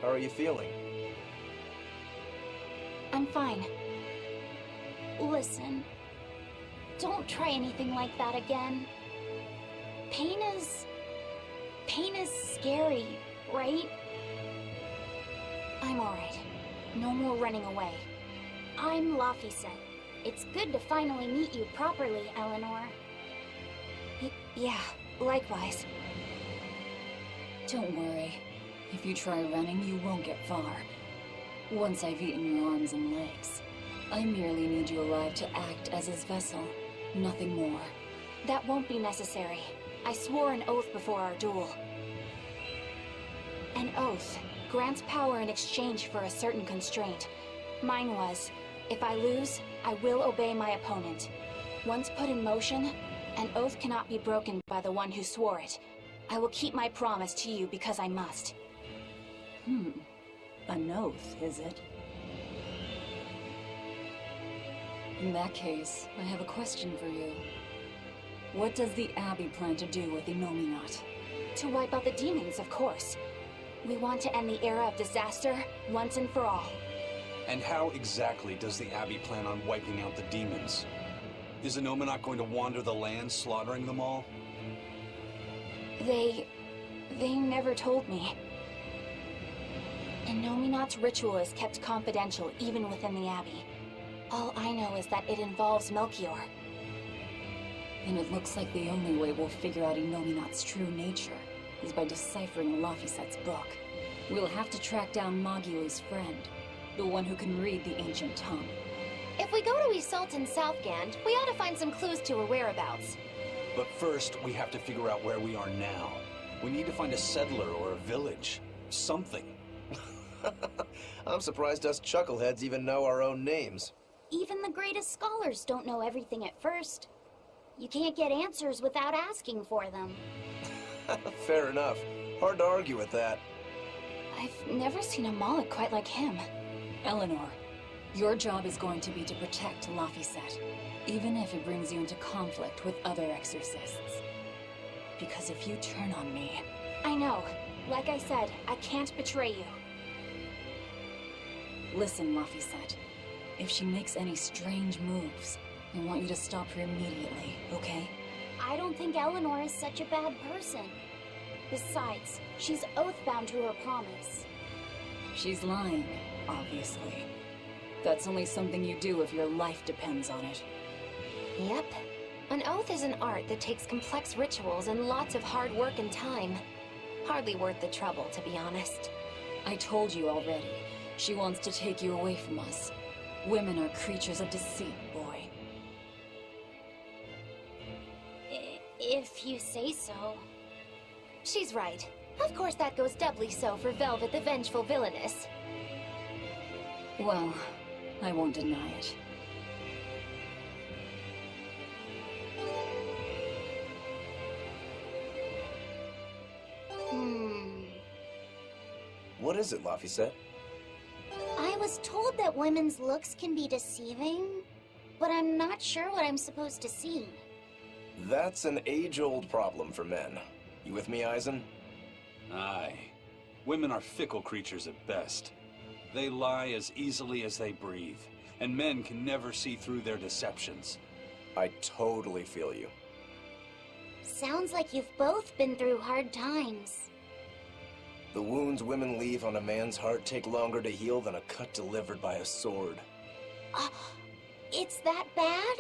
How are you feeling? I'm fine. Listen, don't try anything like that again. Pain is scary, right? I'm alright. No more running away. I'm Laphicet. It's good to finally meet you properly, Eleanor. Yeah, likewise. Don't worry. If you try running, you won't get far. Once I've eaten your arms and legs. I merely need you alive to act as his vessel. Nothing more. That won't be necessary. I swore an oath before our duel. An oath grants power in exchange for a certain constraint. Mine was, if I lose, I will obey my opponent. Once put in motion, an oath cannot be broken by the one who swore it. I will keep my promise to you because I must. An oath, is it? In that case, I have a question for you. What does the Abbey plan to do with Innominat? To wipe out the demons, of course. We want to end the era of disaster once and for all. And how exactly does the Abbey plan on wiping out the demons? Is Innominat going to wander the land, slaughtering them all? They never told me. Innominat's ritual is kept confidential even within the Abbey. All I know is that it involves Melchior. And it looks like the only way we'll figure out Innominat's true nature is by deciphering Laphicet's book. We'll have to track down Magilu's friend, the one who can read the ancient tongue. If we go to Isolt in Southgand, we ought to find some clues to her whereabouts. But first, we have to figure out where we are now. We need to find a settler or a village. Something. I'm surprised us chuckleheads even know our own names. Even the greatest scholars don't know everything at first. You can't get answers without asking for them. Fair enough. Hard to argue with that. I've never seen a Moloch quite like him. Eleanor, your job is going to be to protect Laphicet, even if it brings you into conflict with other exorcists. Because if you turn on me... I know. Like I said, I can't betray you. Listen, Laphicet. If she makes any strange moves, I want you to stop her immediately, okay? I don't think Eleanor is such a bad person. Besides, she's oath-bound to her promise. She's lying, obviously. That's only something you do if your life depends on it. Yep. An oath is an art that takes complex rituals and lots of hard work and time. Hardly worth the trouble, to be honest. I told you already. She wants to take you away from us. Women are creatures of deceit, boy. If you say so. She's right. Of course that goes doubly so for Velvet the Vengeful Villainess. Well, I won't deny it. What is it, Laphicet? I was told that women's looks can be deceiving, but I'm not sure what I'm supposed to see. That's an age-old problem for men. You with me, Eisen? Aye. Women are fickle creatures at best. They lie as easily as they breathe, and men can never see through their deceptions. I totally feel you. Sounds like you've both been through hard times. The wounds women leave on a man's heart take longer to heal than a cut delivered by a sword. It's that bad?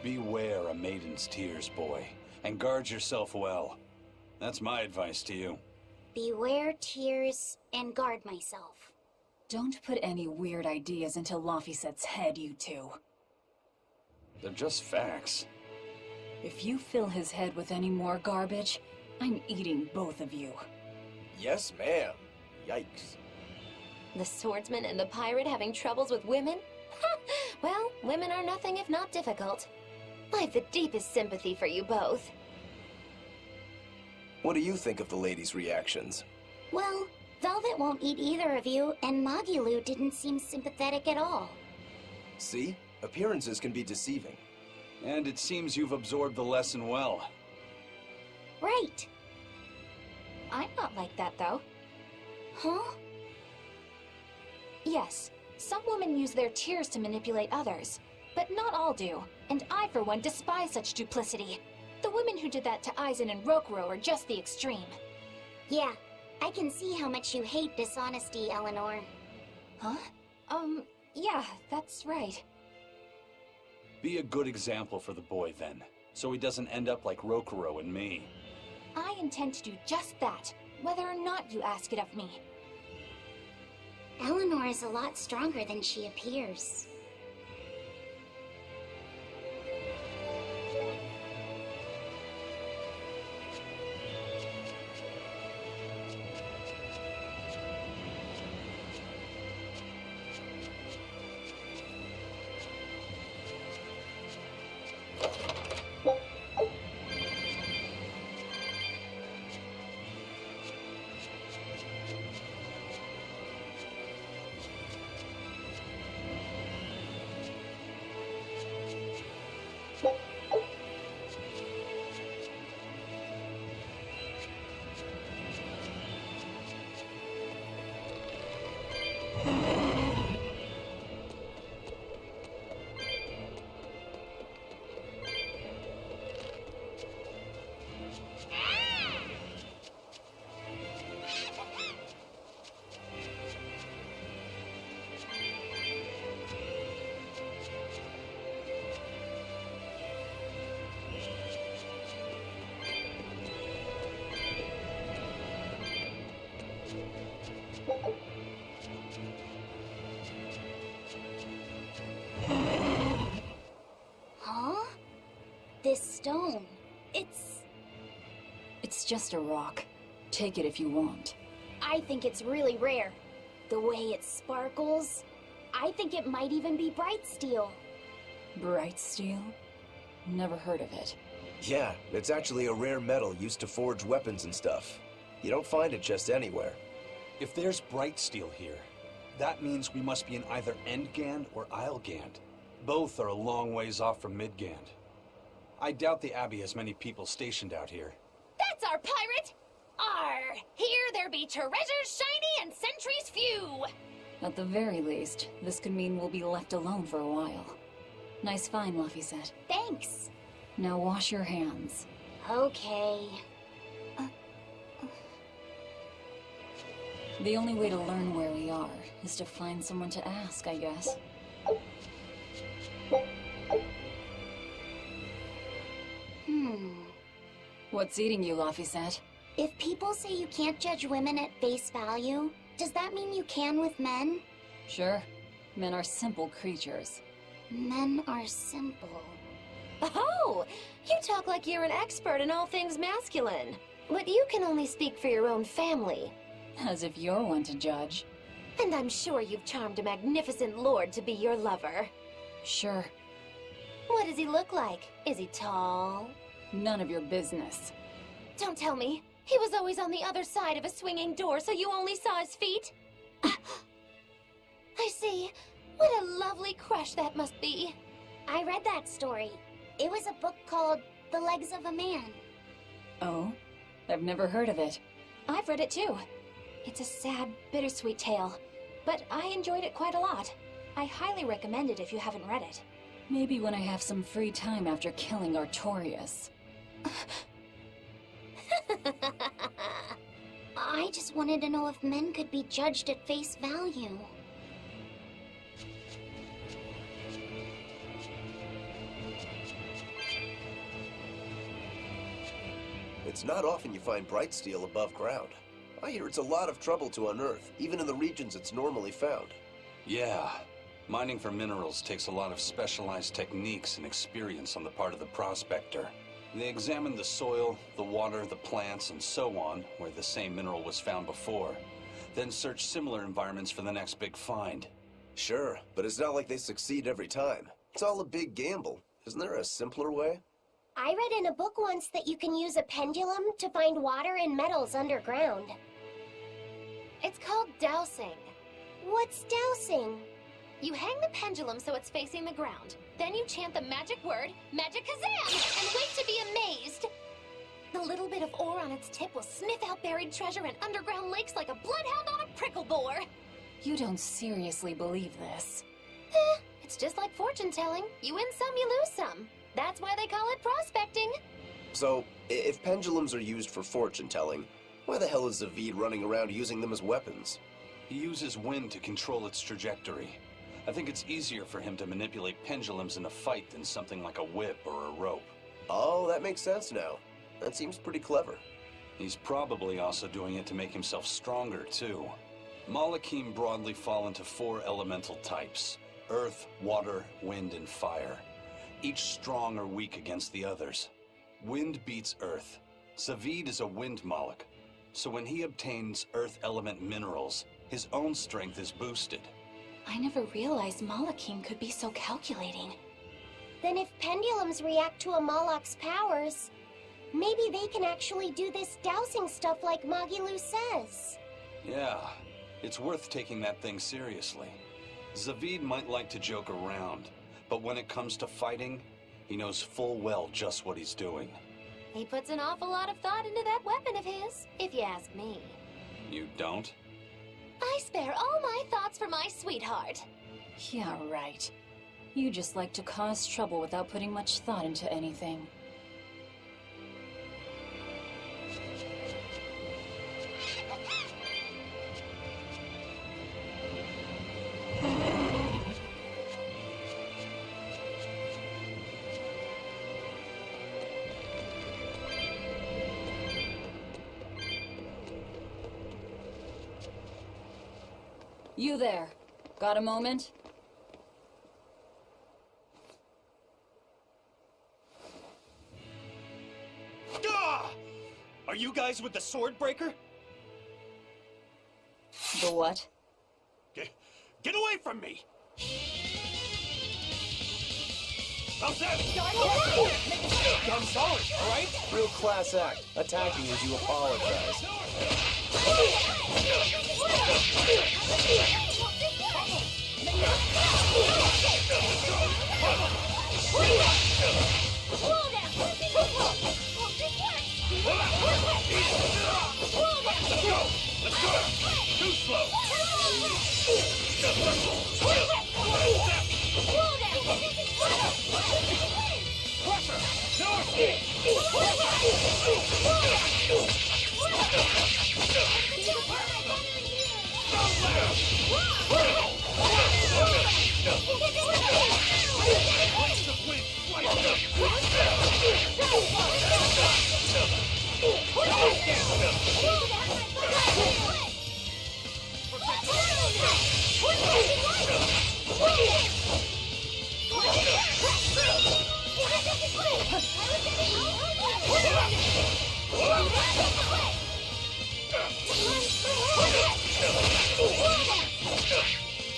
Beware a maiden's tears, boy, and guard yourself well. That's my advice to you. Beware tears and guard myself. Don't put any weird ideas into Laphicet's head, you two. They're just facts. If you fill his head with any more garbage, I'm eating both of you. Yes, ma'am. Yikes. The swordsman and the pirate having troubles with women? Well, women are nothing if not difficult. I've the deepest sympathy for you both. What do you think of the ladies' reactions? Well, Velvet won't eat either of you, and Magilu didn't seem sympathetic at all. See? Appearances can be deceiving. And it seems you've absorbed the lesson well. Right. I'm not like that, though. Huh? Yes, some women use their tears to manipulate others, but not all do, and I, for one, despise such duplicity. The women who did that to Aizen and Rokurou are just the extreme. Yeah, I can see how much you hate dishonesty, Eleanor. Huh? Yeah, that's right. Be a good example for the boy, then, so he doesn't end up like Rokurou and me. I intend to do just that, whether or not you ask it of me. Eleanor is a lot stronger than she appears. Huh? This stone, It's just a rock. Take it if you want. I think it's really rare. The way it sparkles, I think it might even be bright steel. Bright steel? Never heard of it. Yeah, it's actually a rare metal used to forge weapons and stuff. You don't find it just anywhere. If there's bright steel here, that means we must be in either Endgand or Islegand. Both are a long ways off from Midgand. I doubt the Abbey has many people stationed out here. That's our pirate! Arr! Here there be treasures shiny and sentries few! At the very least, this could mean we'll be left alone for a while. Nice find, Laphicet. Thanks. Now wash your hands. Okay. The only way to learn where we are is to find someone to ask, I guess. What's eating you, Laphicet? If people say you can't judge women at face value, does that mean you can with men? Sure. Men are simple creatures. Men are simple. Oh! You talk like you're an expert in all things masculine. But you can only speak for your own family. As if you're one to judge. And I'm sure you've charmed a magnificent lord to be your lover. Sure. What does he look like? Is he tall? None of your business. Don't tell me. He was always on the other side of a swinging door, so you only saw his feet? I see. What a lovely crush that must be. I read that story. It was a book called The Legs of a Man. Oh? I've never heard of it. I've read it too. It's a sad, bittersweet tale, but I enjoyed it quite a lot. I highly recommend it if you haven't read it. Maybe when I have some free time after killing Artorias. I just wanted to know if men could be judged at face value. It's not often you find bright steel above ground. I hear it's a lot of trouble to unearth, even in the regions it's normally found. Yeah. Mining for minerals takes a lot of specialized techniques and experience on the part of the prospector. They examine the soil, the water, the plants, and so on, where the same mineral was found before. Then search similar environments for the next big find. Sure, but it's not like they succeed every time. It's all a big gamble. Isn't there a simpler way? I read in a book once that you can use a pendulum to find water and metals underground. It's called dowsing. What's dowsing? You hang the pendulum so it's facing the ground. Then you chant the magic word, Magic Kazam, and wait to be amazed. The little bit of ore on its tip will sniff out buried treasure in underground lakes like a bloodhound on a prickle bore. You don't seriously believe this. It's just like fortune telling. You win some, you lose some. That's why they call it prospecting. So, if pendulums are used for fortune-telling, why the hell is Ravine running around using them as weapons? He uses wind to control its trajectory. I think it's easier for him to manipulate pendulums in a fight than something like a whip or a rope. Oh, that makes sense now. That seems pretty clever. He's probably also doing it to make himself stronger, too. Malakim broadly fall into 4 elemental types: earth, water, wind, and fire. Each strong or weak against the others. Wind beats earth. Zavid is a wind Moloch, so when he obtains earth element minerals, his own strength is boosted. I never realized Malakim could be so calculating. Then if pendulums react to a Moloch's powers, maybe they can actually do this dowsing stuff like Magilu says. Yeah, it's worth taking that thing seriously. Zavid might like to joke around, but when it comes to fighting, he knows full well just what he's doing. He puts an awful lot of thought into that weapon of his, if you ask me. You don't? I spare all my thoughts for my sweetheart. Yeah, right. You just like to cause trouble without putting much thought into anything. You there. Got a moment? Gah! Are you guys with the Swordbreaker? The what? Get away from me! How's that? I'm sorry, all right? Real class act, attacking as you apologize. Let's go! Too slow! Crusher! No escape!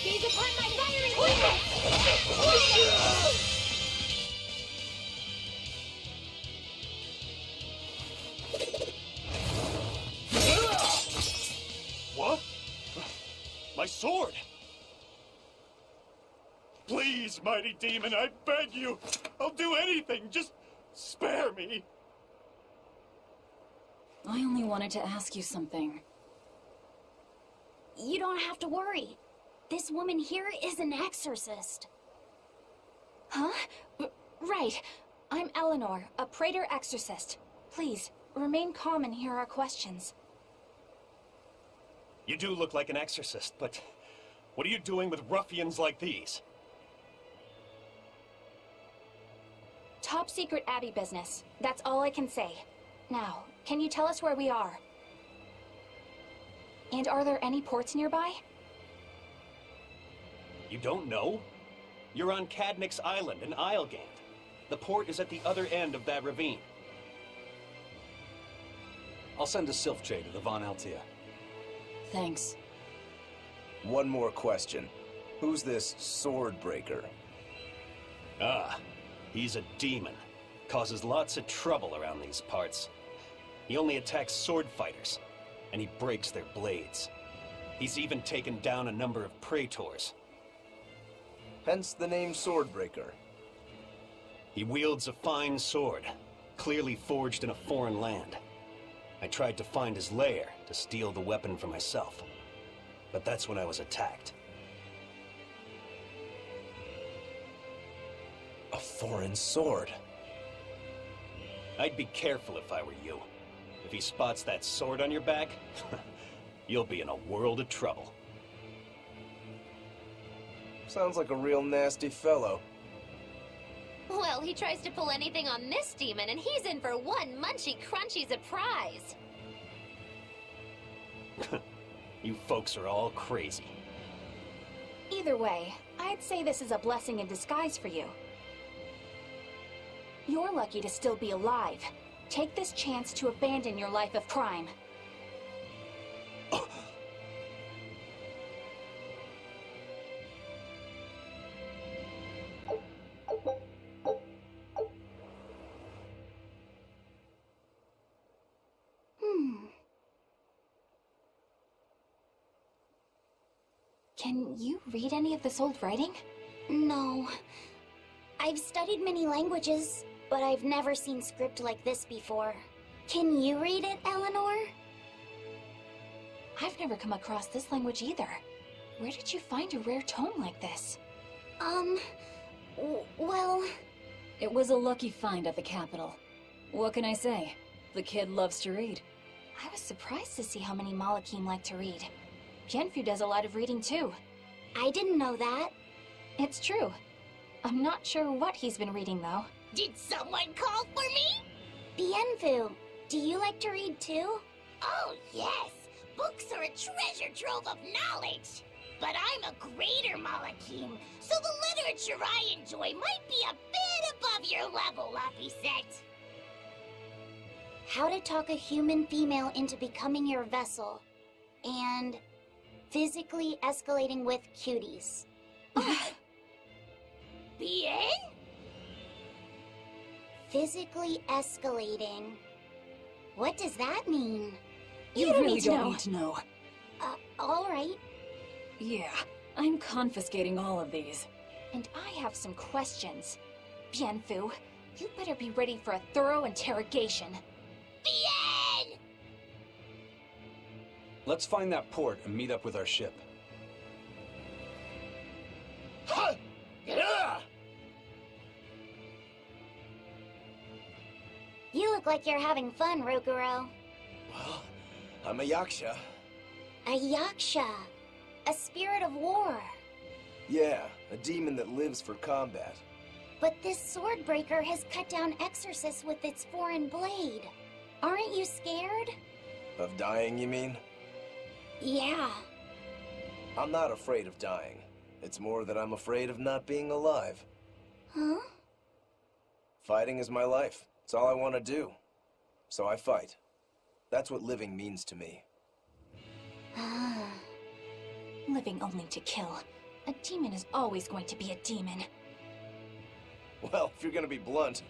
He's upon my fiery wings! What? My sword! Please, mighty demon, I beg you! I'll do anything, just spare me! I only wanted to ask you something. You don't have to worry. This woman here is an exorcist. Huh? Right. I'm Eleanor, a Praetor exorcist. Please, remain calm and hear our questions. You do look like an exorcist, but what are you doing with ruffians like these? Top secret Abbey business. That's all I can say. Now, can you tell us where we are? And are there any ports nearby? You don't know? You're on Cadnix Island in Islegand. The port is at the other end of that ravine. I'll send a Sylph Jay to the Von Altia. Thanks. One more question. Who's this Swordbreaker? Ah, he's a demon. Causes lots of trouble around these parts. He only attacks sword fighters, and he breaks their blades. He's even taken down a number of praetors. Hence the name Swordbreaker. He wields a fine sword. clearly forged in a foreign land. I tried to find his lair to steal the weapon for myself. But that's when I was attacked. A foreign sword. I'd be careful if I were you. If he spots that sword on your back, you'll be in a world of trouble. Sounds like a real nasty fellow. Well, he tries to pull anything on this demon, and he's in for one munchy crunchy surprise. You folks are all crazy. Either way, I'd say this is a blessing in disguise for you. You're lucky to still be alive. Take this chance to abandon your life of crime. Can you read any of this old writing? No. I've studied many languages, but I've never seen script like this before. Can you read it, Eleanor? I've never come across this language either. Where did you find a rare tome like this? Well... It was a lucky find at the capital. What can I say? The kid loves to read. I was surprised to see how many Malakim like to read. Bienfu does a lot of reading too. I didn't know that. It's true. I'm not sure what he's been reading though. Did someone call for me? Bienfu, do you like to read too? Oh, yes. Books are a treasure trove of knowledge. But I'm a greater Malakim, so the literature I enjoy might be a bit above your level, Laphicet. How to talk a human female into becoming your vessel. And physically escalating with cuties. Bien? Physically escalating. What does that mean? You really don't need to know. All right. Yeah, I'm confiscating all of these. And I have some questions. Bienfu, you better be ready for a thorough interrogation. Bien! Let's find that port and meet up with our ship. You look like you're having fun, Rokurou. Well, I'm a yaksha. A yaksha. A spirit of war. Yeah, a demon that lives for combat. But this swordbreaker has cut down exorcists with its foreign blade. Aren't you scared? Of dying, you mean? Yeah. I'm not afraid of dying. It's more that I'm afraid of not being alive. Huh? Fighting is my life. It's all I want to do. So I fight. That's what living means to me. Living only to kill. A demon is always going to be a demon. Well, if you're gonna be blunt.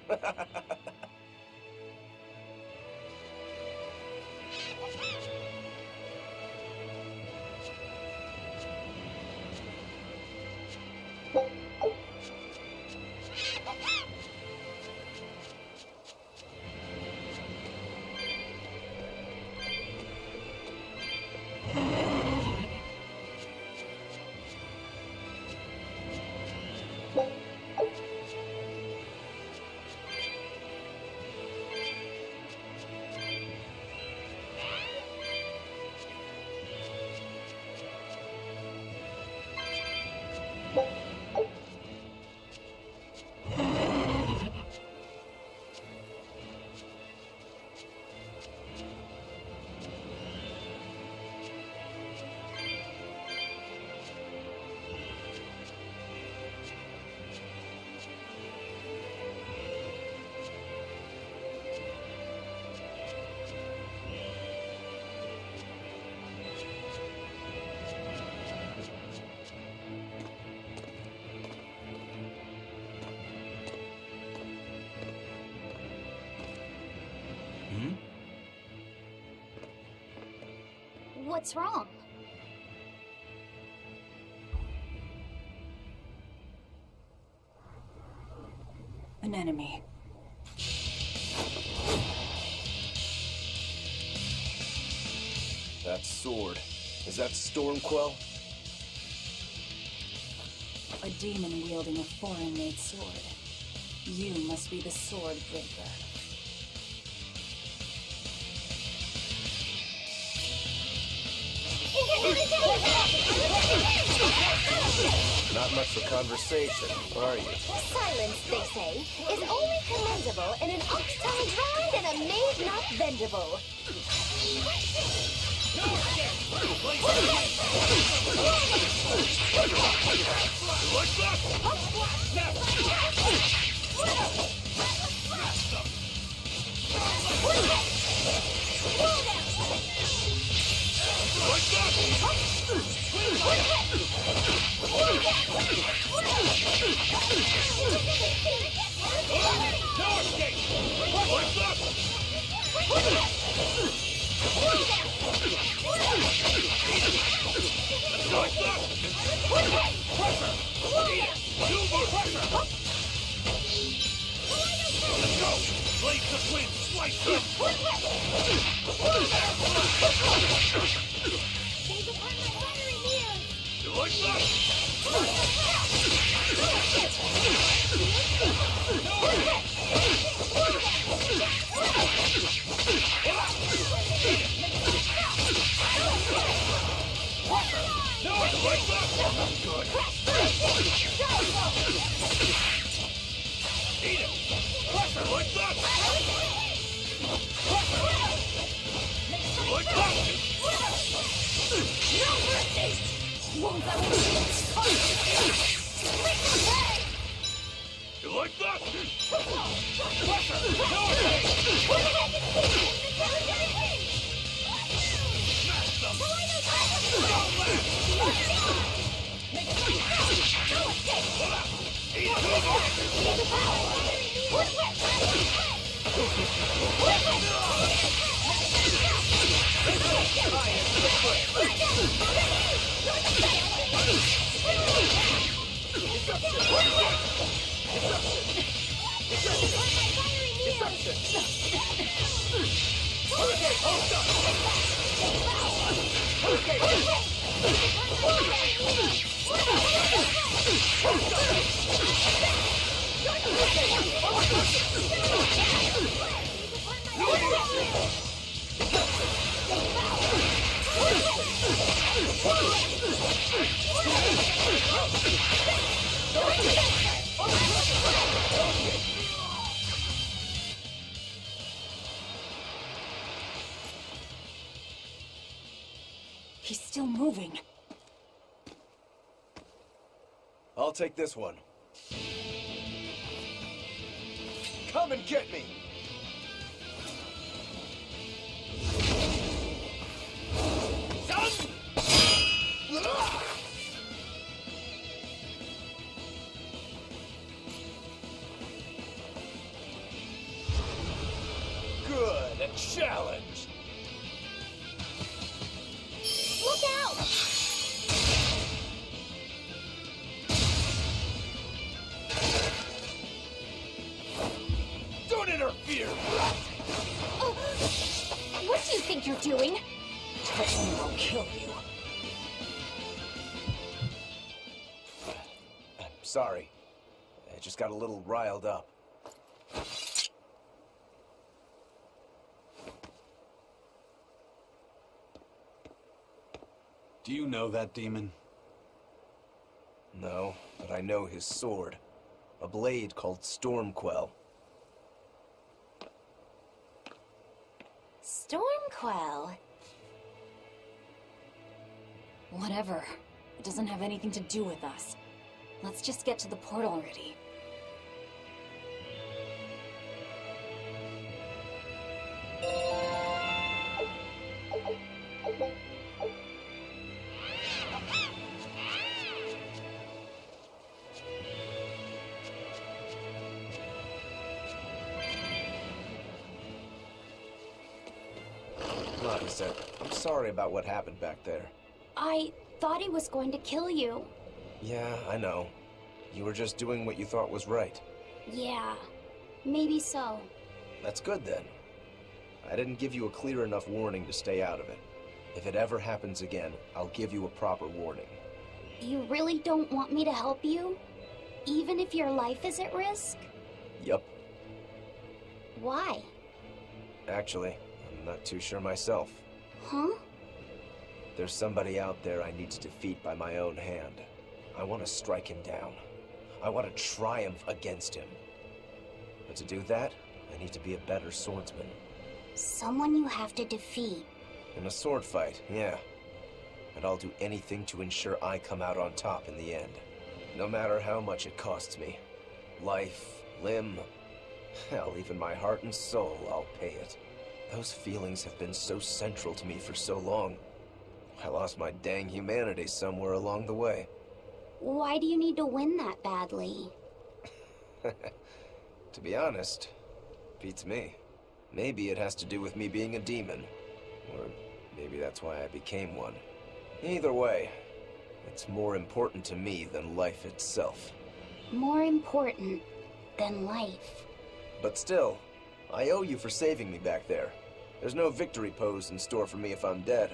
What's wrong? An enemy. That sword. Is that Stormquell? A demon wielding a foreign-made sword. You must be the sword breaker. Not much for conversation, are you? Silence, they say, is only commendable in an ox-tongue dried and a maid not bendable. He's still moving. I'll take this one. Come and get me! Good, a challenge! Look out! Don't interfere! What do you think you're doing? Touch me, I'll kill you. I'm sorry. I just got a little riled up. Do you know that demon? No, but I know his sword. A blade called Stormquell. Stormquell. Whatever. It doesn't have anything to do with us. Let's just get to the portal already. Like I said, I'm sorry about what happened back there. I thought he was going to kill you. Yeah, I know. You were just doing what you thought was right. Yeah, maybe so. That's good then. I didn't give you a clear enough warning to stay out of it. If it ever happens again, I'll give you a proper warning. You really don't want me to help you? Even if your life is at risk? Yup. Why? Actually, I'm not too sure myself. Huh? There's somebody out there I need to defeat by my own hand. I want to strike him down. I want to triumph against him. But to do that, I need to be a better swordsman. Someone you have to defeat. In a sword fight, yeah. And I'll do anything to ensure I come out on top in the end. No matter how much it costs me. Life, limb, hell, even my heart and soul, I'll pay it. Those feelings have been so central to me for so long. I lost my dang humanity somewhere along the way. Why do you need to win that badly? To be honest, beats me. Maybe it has to do with me being a demon. Or maybe that's why I became one. Either way, it's more important to me than life itself. More important than life. But still, I owe you for saving me back there. There's no victory pose in store for me if I'm dead.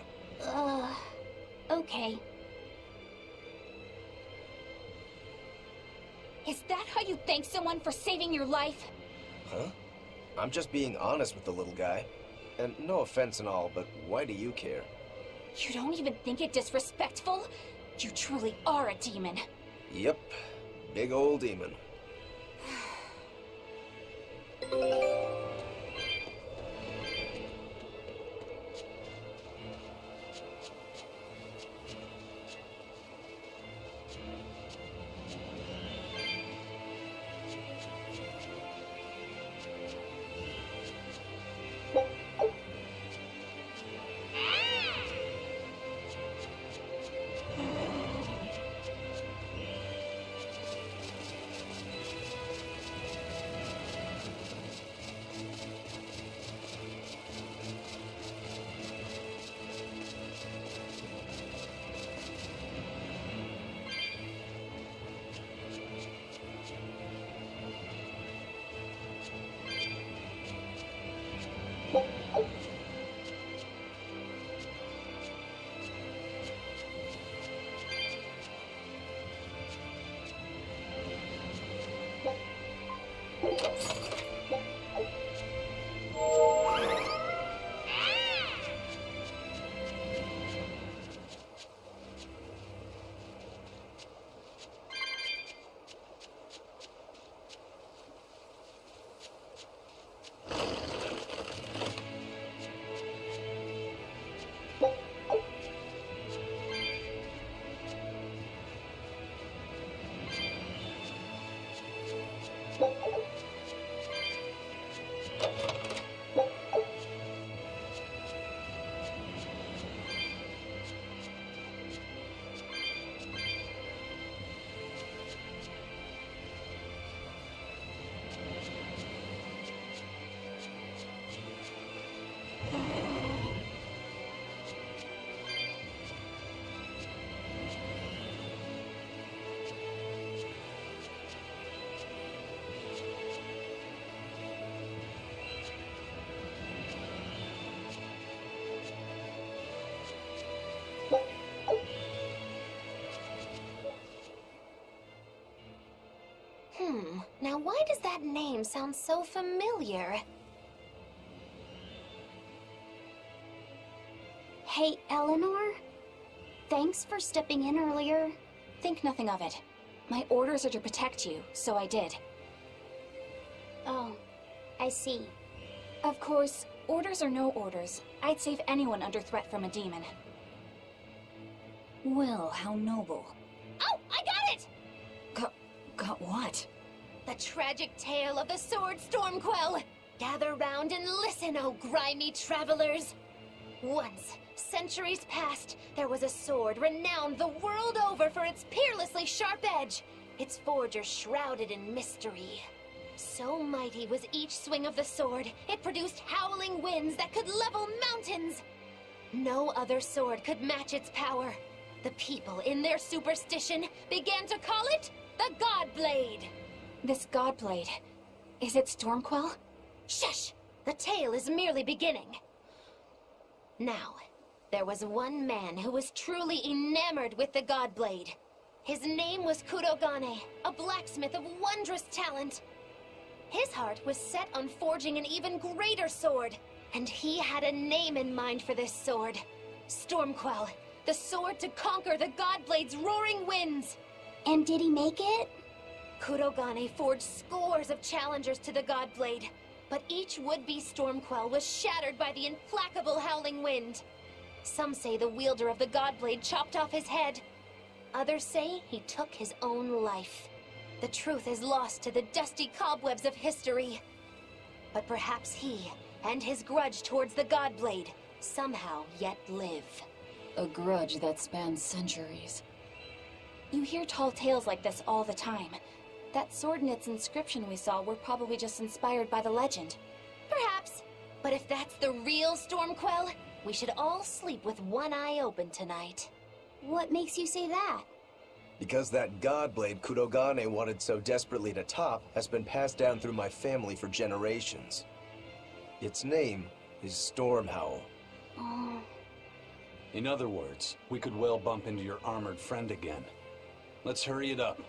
Okay. Is that how you thank someone for saving your life? Huh? I'm just being honest with the little guy. And no offense and all, but why do you care? You don't even think it disrespectful? You truly are a demon. Yep. Big old demon. Now why does that name sound so familiar? Hey, Eleanor? Thanks for stepping in earlier. Think nothing of it. My orders are to protect you, so I did. Oh, I see. Of course, orders or no orders, I'd save anyone under threat from a demon. Well, how noble. Oh, I got it! Got what? The tragic tale of the sword Stormquell! Gather round and listen, oh grimy travelers! Once, centuries past, there was a sword renowned the world over for its peerlessly sharp edge, its forger shrouded in mystery. So mighty was each swing of the sword, it produced howling winds that could level mountains! No other sword could match its power. The people, in their superstition, began to call it the God Blade. This Godblade, is it Stormquell? Shush! The tale is merely beginning. Now, There was one man who was truly enamored with the Godblade. His name was Kurogane, a blacksmith of wondrous talent. His heart was set on forging an even greater sword, and he had a name in mind for this sword. Stormquell, the sword to conquer the Godblade's roaring winds. And did he make it? Kurogane forged scores of challengers to the Godblade, but each would-be Stormquell was shattered by the implacable Howling Wind. Some say the wielder of the Godblade chopped off his head. Others say he took his own life. The truth is lost to the dusty cobwebs of history. But perhaps he, and his grudge towards the Godblade, somehow yet live. A grudge that spans centuries. You hear tall tales like this all the time. That sword and its inscription we saw were probably just inspired by the legend. Perhaps. But if that's the real Stormquell, we should all sleep with one eye open tonight. What makes you say that? Because that Godblade Kurogane wanted so desperately to top has been passed down through my family for generations. Its name is Stormhowl. Oh. In other words, we could well bump into your armored friend again. Let's hurry it up.